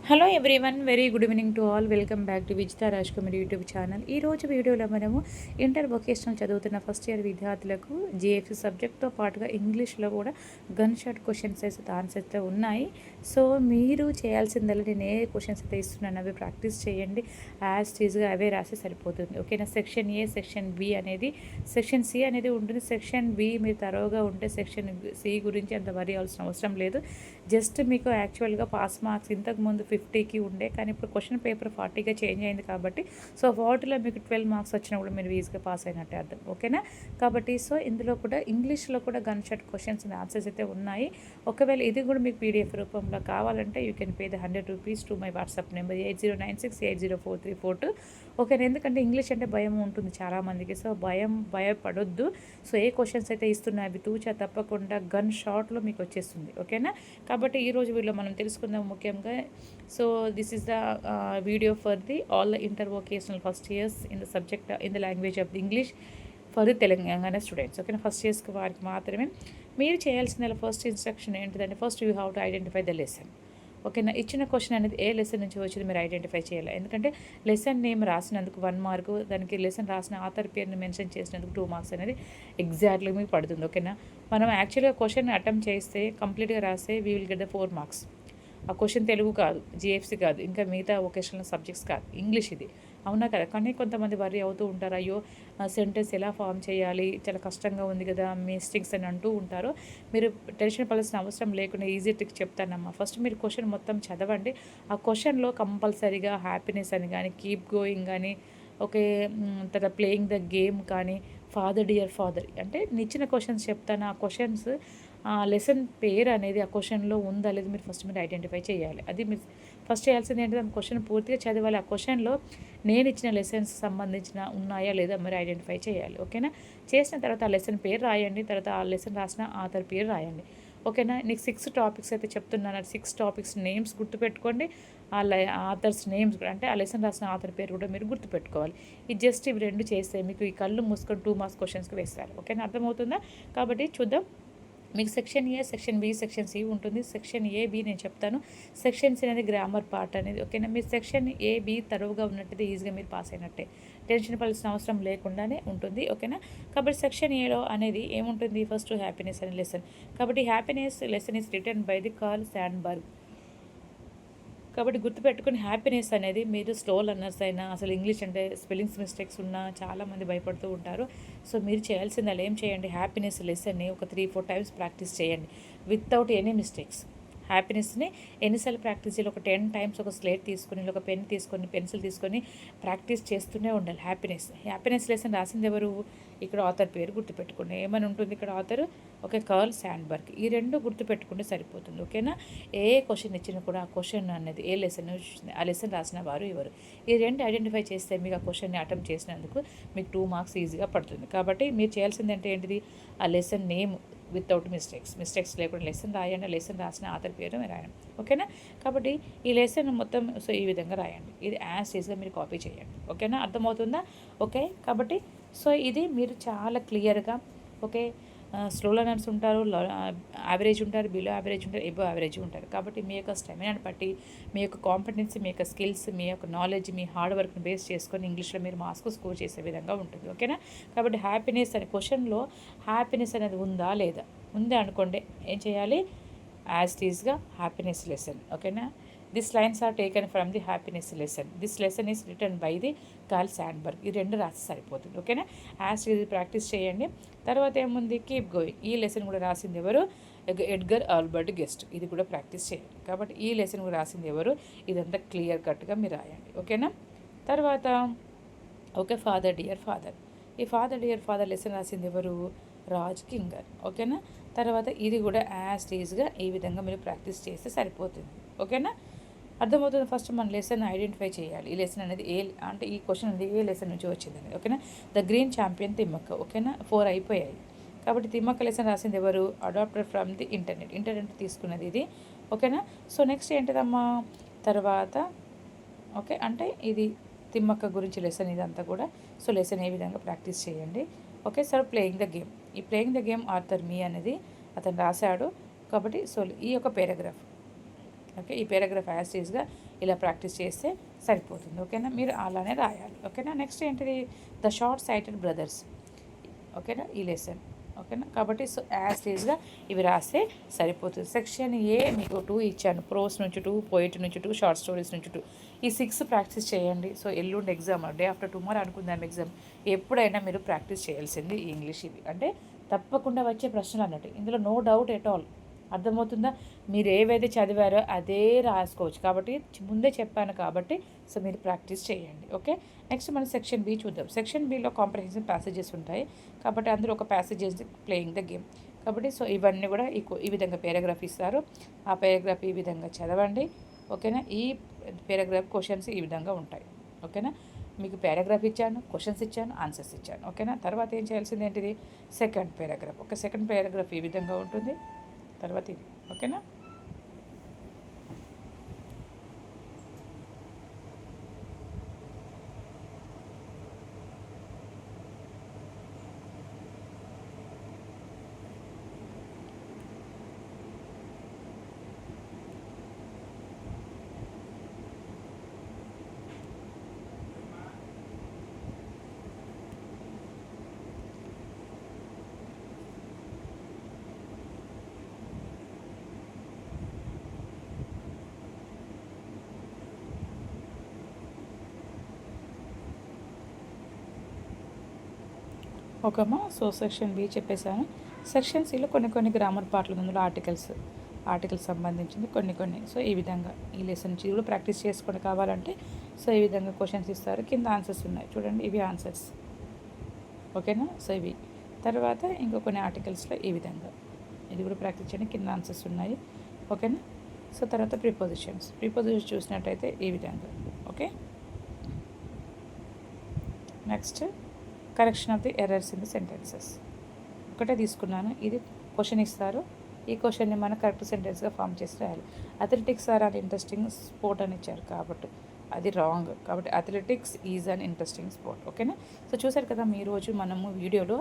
Hello everyone, very good evening to all. Welcome back to Wichita Raj Kumar YouTube channel. ఈ రోజు వీడియోలో మనము inter vocational చదువుతున్న ఫస్ట్ ఇయర్ విద్యార్థులకు జిఎఫ్సి సబ్జెక్ట్తో పాటుగా ఇంగ్లీష్లో కూడా గన్ షాట్ క్వశ్చన్స్ అయితే ఆన్సర్స్ అయితే ఉన్నాయి. సో మీరు చేయాల్సిందల్లా నేను ఏ క్వశ్చన్స్ అయితే ఇస్తున్నాను అవి ప్రాక్టీస్ చేయండి. యాజ్ టీజ్గా అవే రాసి సరిపోతుంది. ఓకేనా. సెక్షన్ ఏ, సెక్షన్ బి అనేది, సెక్షన్ సి అనేది ఉంటుంది. సెక్షన్ బి మీరు తరోగా ఉంటే సెక్షన్ సి గురించి అంత వరి అవ్వాల్సిన అవసరం లేదు. జస్ట్ మీకు యాక్చువల్గా పాస్ మార్క్స్ ఇంతకుముందు 50కి ఉండే, కానీ ఇప్పుడు క్వశ్చన్ పేపర్ 40గా చేంజ్ అయింది కాబట్టి సో 40లో మీకు 12 మార్క్స్ వచ్చినా కూడా మీరు ఈజీగా పాస్ అయినట్టే అర్థం. ఓకేనా. కాబట్టి సో ఇందులో కూడా ఇంగ్లీష్లో కూడా gun shot questions and answers అయితే ఉన్నాయి. ఒకవేళ ఇది కూడా మీకు పీడిఎఫ్ రూపంలో కావాలంటే you can pay the ₹100 to my WhatsApp number 8096804342. ఓకేనా. ఎందుకంటే ఇంగ్లీష్ అంటే భయం ఉంటుంది చాలామందికి. సో భయపడొద్దు. సో ఏ క్వశ్చన్స్ అయితే ఇస్తున్నాయి అవి తూచా తప్పకుండా గన్ షాట్లో మీకు వచ్చేస్తుంది. ఓకేనా. కాబట్టి ఈరోజు వీడియోలో మనం తెలుసుకుందాం ముఖ్యంగా. So this is the video for the all the inter vocational first years in the subject in the language of the English for the Telangana students. ఓకేనా. ఫస్ట్ ఇయర్స్కి వారికి మాత్రమే. మీరు చేయాల్సిన ఫస్ట్ ఇన్స్ట్రక్షన్ ఏంటిదంటే, first you have to identify the lesson. ఓకేనా. ఇచ్చిన question అనేది ఏ లెసన్ నుంచి వచ్చింది మీరు ఐడెంటిఫై చేయాలి. ఎందుకంటే లెసన్ నేమ్ రాసినందుకు 1 మార్కు, దానికి లెసన్ రాసిన ఆథర్ పేరుని మెన్షన్ చేసినందుకు 2 మార్క్స్ అనేది ఎగ్జాక్ట్లీ మీకు పడుతుంది. ఓకేనా. మనం యాక్చువల్గా క్వశ్చన్ అటెంప్ట్ చేస్తే కంప్లీట్గా రాస్తే we will get the 4 marks. ఆ క్వశ్చన్ తెలుగు కాదు, జిఎఫ్సి కాదు, ఇంకా మిగతా వొకేషనల్ సబ్జెక్ట్స్ కాదు, ఇంగ్లీష్ ఇది. అవునా కదా. కానీ కొంతమంది వరి అవుతూ ఉంటారు, అయ్యో సెంటెన్స్ ఎలా ఫామ్ చేయాలి, చాలా కష్టంగా ఉంది కదా, మిస్టేక్స్ అని అంటూ ఉంటారు. మీరు టెన్షన్ పడాల్సిన అవసరం లేకుండా ఈజీ ట్రిక్ చెప్తానమ్మా. ఫస్ట్ మీరు క్వశ్చన్ మొత్తం చదవండి. ఆ క్వశ్చన్లో కంపల్సరీగా హ్యాపీనెస్ అని కానీ, కీప్ గోయింగ్ కానీ, ఓకే, తర్వాత ప్లేయింగ్ ద గేమ్ కానీ, ఫాదర్ డియర్ ఫాదర్ అంటే ఇచ్చిన క్వశ్చన్స్ చెప్తాను. ఆ క్వశ్చన్స్ లెసన్ పేరు అనేది ఆ క్వశ్చన్లో ఉందా లేదు మీరు ఐడెంటిఫై చేయాలి. అది మీరు ఫస్ట్ చేయాల్సింది ఏంటంటే ఆ క్వశ్చన్ పూర్తిగా చదవాలి. ఆ క్వశ్చన్లో నేను ఇచ్చిన లెసన్స్ సంబంధించిన ఉన్నాయా లేదా మీరు ఐడెంటిఫై చేయాలి. ఓకేనా. చేసిన తర్వాత ఆ లెసన్ పేరు రాయండి. తర్వాత ఆ లెసన్ రాసిన ఆథర్ పేరు రాయండి. ఓకేనా. నీకు 6 టాపిక్స్ అయితే చెప్తున్నాను. 6 టాపిక్స్ నేమ్స్ గుర్తుపెట్టుకోండి. ఆ ఆథర్స్ నేమ్స్ కూడా, అంటే ఆ లెసన్ రాసిన ఆథర్ పేరు కూడా మీరు గుర్తుపెట్టుకోవాలి. ఇది జస్ట్ ఇవి 2 చేస్తే మీకు ఈ కళ్ళు మూసుకొని 2 మార్క్స్ క్వశ్చన్స్కి వేస్తారు. ఓకేనా. అర్థమవుతుందా. కాబట్టి చూద్దాం. మీకు section A, section B, section C ఉంటుంది. సెక్షన్ ఏ, బి నేను చెప్తాను. సెక్షన్ సి అనేది గ్రామర్ పార్ట్ అనేది. ఓకేనా. మీరు సెక్షన్ ఏ, బి తరువుగా ఉన్నట్టయితే ఈజీగా మీరు పాస్ అయినట్టే, టెన్షన్ పడాల్సిన అవసరం లేకుండానే ఉంటుంది. ఓకేనా. కాబట్టి సెక్షన్ ఏలో అనేది ఏముంటుంది, ఫస్ట్ హ్యాపీనెస్ అనే లెసన్. కాబట్టి happiness lesson is written by the Carl Sandberg. కాబట్టి గుర్తుపెట్టుకుని హ్యాపీనెస్ అనేది, మీరు స్లో లర్నర్స్ అయినా, అసలు ఇంగ్లీష్ అంటే స్పెల్లింగ్స్ మిస్టేక్స్ ఉన్నా చాలామంది భయపడుతూ ఉంటారు. సో మీరు చేయాల్సింది అలా ఏం చేయండి, హ్యాపీనెస్ లెసన్ని ఒక 3-4 టైమ్స్ ప్రాక్టీస్ చేయండి వితౌట్ ఎనీ మిస్టేక్స్. హ్యాపీనెస్ని ఎన్నిసార్లు ప్రాక్టీస్ చేయాలి, ఒక 10 టైమ్స్ ఒక స్లేట్ తీసుకొని, ఒక పెన్ తీసుకొని, పెన్సిల్ తీసుకొని ప్రాక్టీస్ చేస్తూనే ఉండాలి. హ్యాపీనెస్ లెసన్ రాసింది ఎవరు, ఇక్కడ ఆథర్ పేరు గుర్తుపెట్టుకోండి. ఏమని ఉంటుంది ఇక్కడ ఆథర్, ఓకే, కార్ల్ శాండ్బర్గ్. ఈ 2 గుర్తుపెట్టుకుంటే సరిపోతుంది. ఓకేనా. ఏ క్వశ్చన్ ఇచ్చినా కూడా ఆ క్వశ్చన్ అనేది ఏ లెసన్ ఆ లెసన్ రాసిన వారు ఎవరు, ఈ 2 ఐడెంటిఫై చేస్తే మీకు ఆ క్వశ్చన్ని అటెంప్ట్ చేసినందుకు మీకు 2 మార్క్స్ ఈజీగా పడుతుంది. కాబట్టి మీరు చేయాల్సింది అంటే ఏంటిది, ఆ లెసన్ నేమ్ వితౌట్ మిస్టేక్స్ లేకుండా లెసన్ రాయండి. లెసన్ రాసిన ఆథర్ పేరు మీరు రాయండి. ఓకేనా. కాబట్టి ఈ లెసన్ మొత్తం సో ఈ విధంగా రాయండి. ఇది యాజ్ ఈజ్గా మీరు కాపీ చేయండి. ఓకేనా. అర్థమవుతుందా. ఓకే. కాబట్టి సో ఇది మీరు చాలా క్లియర్గా, ఓకే, స్లో లర్నర్స్ ఉంటారు, యావరేజ్ ఉంటారు, బిలో యావరేజ్ ఉంటారు, ఎబో యావరేజ్ ఉంటారు. కాబట్టి మీ యొక్క స్టెమినాని బట్టి, మీ యొక్క కాంపిటెన్సీ, మీ యొక్క స్కిల్స్, మీ యొక్క నాలెడ్జ్, మీ హార్డ్ వర్క్ని బేస్ చేసుకొని ఇంగ్లీష్లో మీరు మార్క్స్ స్కోర్ చేసే విధంగా ఉంటుంది. ఓకేనా. కాబట్టి హ్యాపీనెస్ అనే క్వశ్చన్లో హ్యాపీనెస్ అనేది ఉందా లేదా, ఉంది అనుకోండి ఏం చేయాలి, యాజ్ టీజ్గా హ్యాపీనెస్ లెసన్. ఓకేనా. This lines are taken from the happiness lesson. This lesson is written by the Carl Sandburg. ఈ 2 రాసి సరిపోతుంది. ఓకేనా. యాజ్ ఇది ప్రాక్టీస్ చేయండి. తర్వాత ఏముంది, కీప్ గోయింగ్. ఈ లెసన్ కూడా రాసింది ఎవరు, ఎడ్గర్ ఆల్బర్ట్ గెస్ట్. ఇది కూడా ప్రాక్టీస్ చేయండి. కాబట్టి ఈ లెసన్ కూడా రాసింది ఎవరు, ఇదంతా క్లియర్ కట్గా మీరు రాయండి. ఓకేనా. తర్వాత ఓకే, ఫాదర్ డియర్ ఫాదర్. ఈ ఫాదర్ డియర్ ఫాదర్ లెసన్ రాసింది ఎవరు, రాజ్ కింగర్. ఓకేనా. తర్వాత ఇది కూడా యాజ్ ఈజ్గా ఈ విధంగా మీరు ప్రాక్టీస్ చేస్తే సరిపోతుంది. ఓకేనా. అర్థమవుతుంది. ఫస్ట్ మన లెసన్ ఐడెంటిఫై చేయాలి. ఈ లెసన్ అనేది ఏ, అంటే ఈ క్వశ్చన్ అనేది ఏ లెసన్ నుంచి వచ్చిందని. ఓకేనా. The green champion Thimmakka. ఓకేనా. 4 అయిపోయాయి. కాబట్టి తిమ్మక్క లెసన్ రాసింది ఎవరు, అడాప్టెడ్ ఫ్రమ్ ది ఇంటర్నెట్ తీసుకున్నది ఇది. ఓకేనా. సో నెక్స్ట్ ఏంటిదమ్మా, తర్వాత ఓకే, అంటే ఇది తిమ్మక్క గురించి లెసన్ ఇదంతా కూడా. సో లెసన్ ఏ విధంగా ప్రాక్టీస్ చేయండి. Okay sir. Playing the game. ఈ ప్లేయింగ్ ద గేమ్ ఆర్థర్ మీ అనేది అతను రాశాడు. కాబట్టి సో ఈ యొక్క పేరాగ్రాఫ్ ఓకే, ఈ పారాగ్రాఫ్ యాజ్ ఈజ్గా ఇలా ప్రాక్టీస్ చేస్తే సరిపోతుంది. ఓకేనా, మీరు అలానే రాయాలి. ఓకేనా, నెక్స్ట్ ఏంటిది, ద షార్ట్ సైటెడ్ బ్రదర్స్. ఓకేనా, ఈ లెసన్. ఓకేనా, కాబట్టి సో యాజ్ ఈజ్గా ఇవి రాస్తే సరిపోతుంది. సెక్షన్ ఏ మీకు 2 ఇచ్చాను, ప్రోస్ నుంచి 2, పోయిట్ నుంచి 2, షార్ట్ స్టోరీస్ నుంచి 2, ఈ 6 ప్రాక్టీస్ చేయండి. సో ఎల్లుండి ఎగ్జామ్, డే ఆఫ్టర్ టుమారో అనుకుందాం ఎగ్జామ్. ఎప్పుడైనా మీరు ప్రాక్టీస్ చేయాల్సింది ఇంగ్లీష్. ఇవి అంటే తప్పకుండా వచ్చే ప్రశ్నలు అన్నట్టు, ఇందులో నో డౌట్ ఎట్ ఆల్. అర్థమవుతుందా, మీరు ఏవైతే చదివారో అదే రాసుకోవచ్చు. కాబట్టి ముందే చెప్పాను కాబట్టి సో మీరు ప్రాక్టీస్ చేయండి. ఓకే, నెక్స్ట్ మనం సెక్షన్ బి చూద్దాం. సెక్షన్ బిలో కాంప్రహెన్సివ్ ప్యాసేజెస్ ఉంటాయి కాబట్టి అందులో ఒక passage is playing the game. కాబట్టి సో ఇవన్నీ కూడా ఈ విధంగా పారాగ్రాఫ్ ఇస్తారు, ఆ పారాగ్రాఫ్ ఈ విధంగా చదవండి. ఓకేనా, ఈ పారాగ్రాఫ్ క్వశ్చన్స్ ఈ విధంగా ఉంటాయి. ఓకేనా, మీకు పారాగ్రాఫ్ ఇచ్చాను, క్వశ్చన్స్ ఇచ్చాను, ఆన్సర్స్ ఇచ్చాను. ఓకేనా, తర్వాత ఏం చేయాల్సింది ఏంటిది, second paragraph. Okay, second paragraph ఈ విధంగా ఉంటుంది, తర్వాత ఇది. ఓకేనా, ఓకేమా. సో సెక్షన్ బి చెప్పేశాను. సెక్షన్ సిలో కొన్ని గ్రామర్ పార్ట్లు, అందులో ఆర్టికల్స్ సంబంధించింది కొన్ని. సో ఈ విధంగా ఈ లెసన్ నుంచి కూడా ప్రాక్టీస్ చేసుకొని కావాలంటే సో ఈ విధంగా క్వశ్చన్స్ ఇస్తారు, కింద ఆన్సర్స్ ఉన్నాయి చూడండి, ఇవి ఆన్సర్స్. ఓకేనా, సో ఇవి తర్వాత ఇంకో కొన్ని ఆర్టికల్స్లో ఈ విధంగా ఇది కూడా ప్రాక్టీస్ చేయండి, కింద ఆన్సర్స్ ఉన్నాయి. ఓకేనా, సో తర్వాత ప్రిపోజిషన్స్ చూసినట్టయితే ఈ విధంగా. Okay, next correction of the errors in the sentences ఒకటే తీసుకున్నాను. ఇది క్వశ్చన్ ఇస్తారు, ఈ క్వశ్చన్ని మనం కరెక్ట్ సెంటెన్స్గా ఫామ్ చేసి రాయాలి. Athletics are an interesting sport అని ఇచ్చారు కాబట్టి అది రాంగ్. కాబట్టి athletics is an interesting sport. ఓకేనా, సో చూసారు కదా మీ రోజు మనము వీడియోలో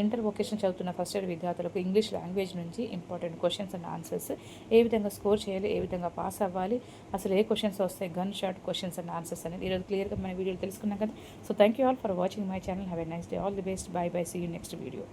ఇంటర్ వొకేషన్ చదువుతున్న ఫస్ట్ ఇయర్ విద్యార్థులకు ఇంగ్లీష్ లాంగ్వేజ్ నుంచి ఇంపార్టెంట్ క్వశ్చన్స్ అండ్ ఆన్సర్స్ ఏ విధంగా స్కోర్ చేయాలి, ఏ విధంగా పాస్ అవ్వాలి, అసలు ఏ క్వశ్చన్స్ వస్తాయి, gun shot questions and answers అనేది ఈరోజు క్లియర్గా మన వీడియోలో తెలుసుకున్నాం కదా. So thank you all for watching my channel. Have a nice day, all the best, bye bye, see you next video.